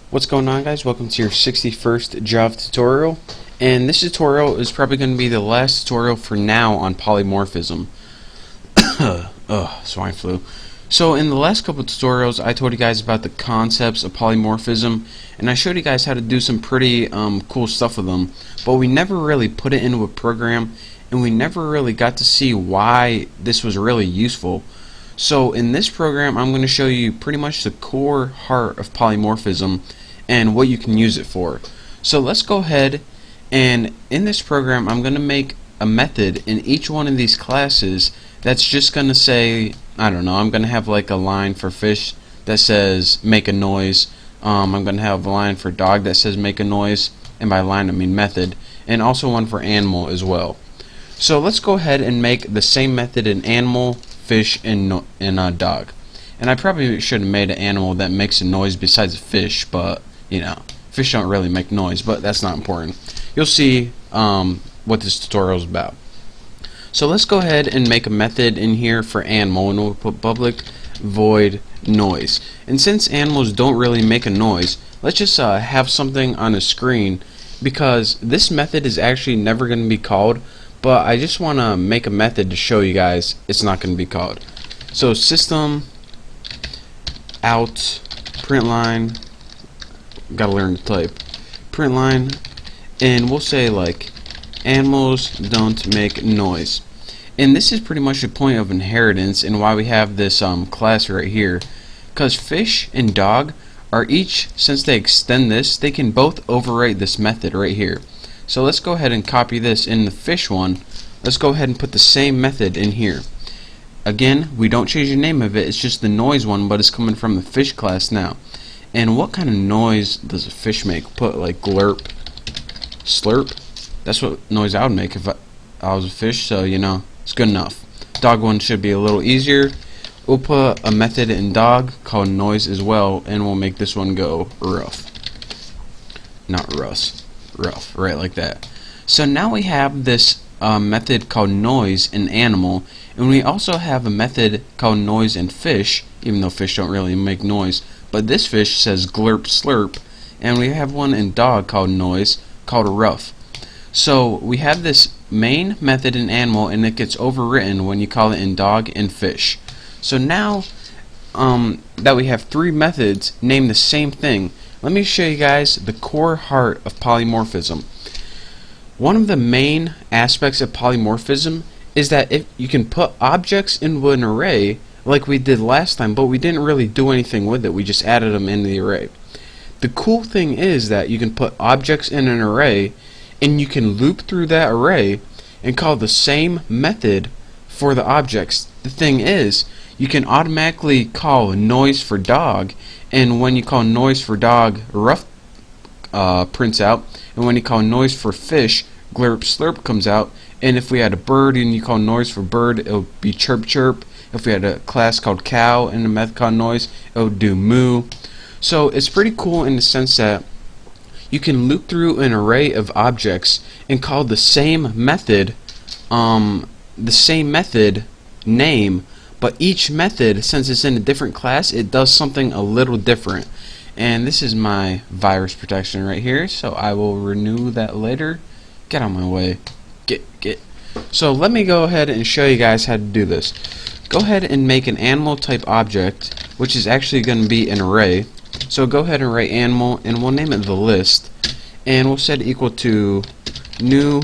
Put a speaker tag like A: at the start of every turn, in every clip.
A: What's going on, guys? Welcome to your 61st Java tutorial, and this tutorial is probably going to be the last tutorial for now on polymorphism. Swine flu. So in the last couple of tutorials I told you guys about the concepts of polymorphism, and I showed you guys how to do some pretty cool stuff with them, but we never really put it into a program, and we never really got to see why this was really useful. So in this program I'm going to show you pretty much the core heart of polymorphism and what you can use it for. So let's go ahead, and in this program I'm going to make a method in each one of these classes that's just going to say, I don't know, I'm going to have like a line for fish that says make a noise. I'm going to have a line for dog that says make a noise, and by line I mean method, and also one for animal as well. So let's go ahead and make the same method in animal, fish, and dog. And I probably should have made an animal that makes a noise besides a fish, but you know, fish don't really make noise, but that's not important. You'll see what this tutorial is about. So let's go ahead and make a method in here for animal, and we'll put public void noise. And since animals don't really make a noise, let's just have something on the screen, because this method is actually never going to be called, but I just want to make a method to show you guys it's not going to be called. So system out print line, gotta learn to type, print line, and we'll say like animals don't make noise. And this is pretty much the point of inheritance and why we have this class right here, because fish and dog are each, since they extend this, they can both overwrite this method right here. So let's go ahead and copy this in the fish one. Let's go ahead and put the same method in here. Again, we don't change the name of it, it's just the noise one, but it's coming from the fish class now. And what kind of noise does a fish make? Put like glurp, slurp. That's what noise I would make if I was a fish, so you know, it's good enough. Dog one should be a little easier. We'll put a method in dog called noise as well, and we'll make this one go rough. Not rust. Rough, right, like that. So now we have this method called noise in animal, and we also have a method called noise in fish, even though fish don't really make noise, but this fish says glurp slurp, and we have one in dog called noise called rough. So we have this main method in animal, and it gets overwritten when you call it in dog and fish. So now that we have three methods named the same thing, let me show you guys the core heart of polymorphism. One of the main aspects of polymorphism is that if you can put objects into an array like we did last time, but we didn't really do anything with it, we just added them into the array. The cool thing is that you can put objects in an array, and you can loop through that array and call the same method for the objects. The thing is, you can automatically call noise for dog, and when you call noise for dog, rough prints out, and when you call noise for fish, glurp slurp comes out. And if we had a bird and you call noise for bird, it would be chirp chirp. If we had a class called cow and a method called noise, it would do moo. So it's pretty cool in the sense that you can loop through an array of objects and call the same method name, but each method, since it's in a different class, it does something a little different. And this is my virus protection right here, so I will renew that later. Get out of my way. Get. So let me go ahead and show you guys how to do this. Go ahead and make an animal type object, which is actually going to be an array. So go ahead and write animal, and we'll name it the list, and we'll set it equal to new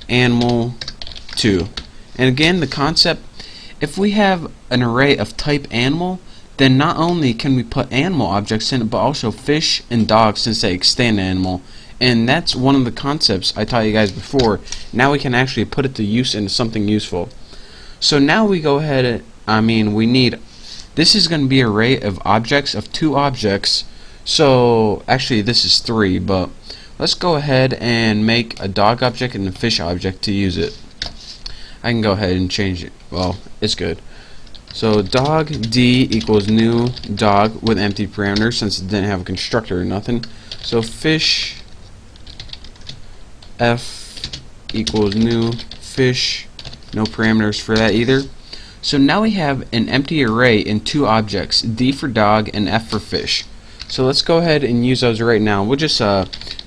A: animal 2. And again, the concept, if we have an array of type animal, then not only can we put animal objects in it, but also fish and dogs, since they extend animal. And that's one of the concepts I taught you guys before. Now we can actually put it to use into something useful. So now we go ahead and, we need, this is going to be an array of objects, of 2 objects. So actually this is 3, but let's go ahead and make a dog object and a fish object to use it. I can go ahead and change it. Well, it's good. So dog D equals new dog with empty parameters, since it didn't have a constructor or nothing. So fish F equals new fish, no parameters for that either. So now we have an empty array in 2 objects, D for dog and F for fish. So let's go ahead and use those right now. We'll just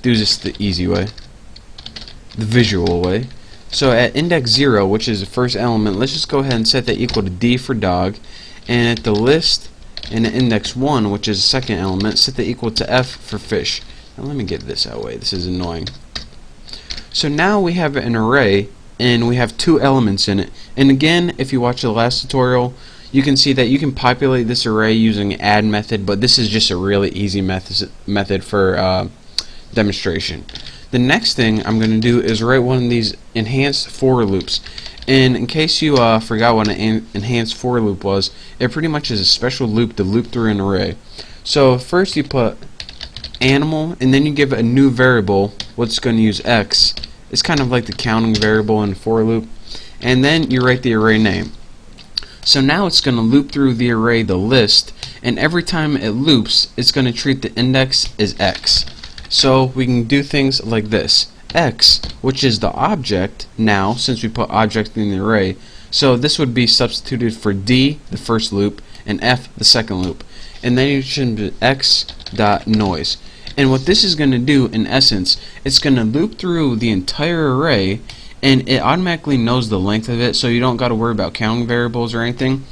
A: do this the easy way, the visual way. So at index 0, which is the first element, let's just go ahead and set that equal to D for dog. And at the list, and at index 1, which is the second element, set that equal to F for fish. Now let me get this out of the way. This is annoying. So now we have an array, and we have 2 elements in it. And again, if you watch the last tutorial, you can see that you can populate this array using add method, but this is just a really easy method for demonstration. The next thing I'm going to do is write one of these enhanced for loops. And in case you forgot what an enhanced for loop was, it pretty much is a special loop to loop through an array. So first you put animal, and then you give it a new variable, what's going to use x. It's kind of like the counting variable in a for loop. And then you write the array name. So now it's going to loop through the array, the list, and every time it loops, it's going to treat the index as x. So we can do things like this. X, which is the object now, since we put object in the array, so this would be substituted for D, the first loop, and F, the second loop. And then you should do x dot noise. And what this is going to do, in essence, it's going to loop through the entire array, and it automatically knows the length of it, so you don't got to worry about counting variables or anything.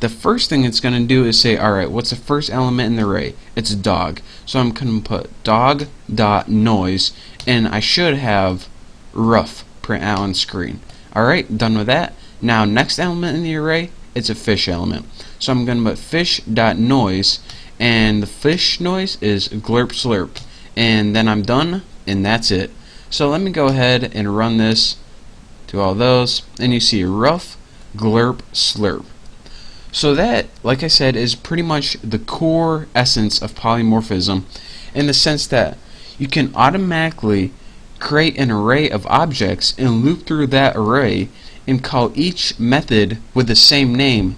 A: The first thing it's going to do is say, alright, what's the first element in the array? It's dog. So I'm going to put dog dot noise, and I should have rough print out on screen. Alright, done with that. Now next element in the array, it's a fish element. So I'm going to put fish dot noise, and the fish noise is glurp slurp. And then I'm done, and that's it. So let me go ahead and run this to all those, and you see rough glurp slurp. So that, like I said, is pretty much the core essence of polymorphism, in the sense that you can automatically create an array of objects and loop through that array and call each method with the same name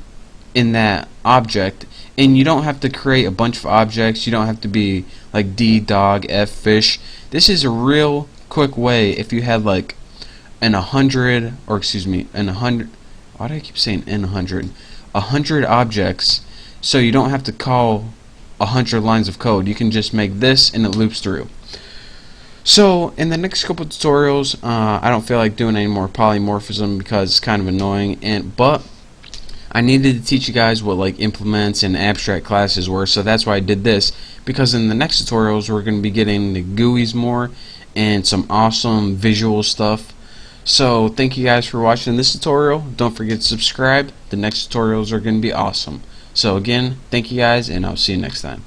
A: in that object, and you don't have to create a bunch of objects. You don't have to be like D dog, F fish. This is a real quick way if you had like an 100, or excuse me, an 100, why do I keep saying in 100? 100 objects, so you don't have to call 100 lines of code. You can just make this and it loops through. So in the next couple tutorials, I don't feel like doing any more polymorphism because it's kind of annoying, but I needed to teach you guys what like implements and abstract classes were, so that's why I did this, because in the next tutorials we're going to be getting the GUIs more and some awesome visual stuff. So thank you guys for watching this tutorial. Don't forget to subscribe. The next tutorials are going to be awesome. So again, thank you guys, and I'll see you next time.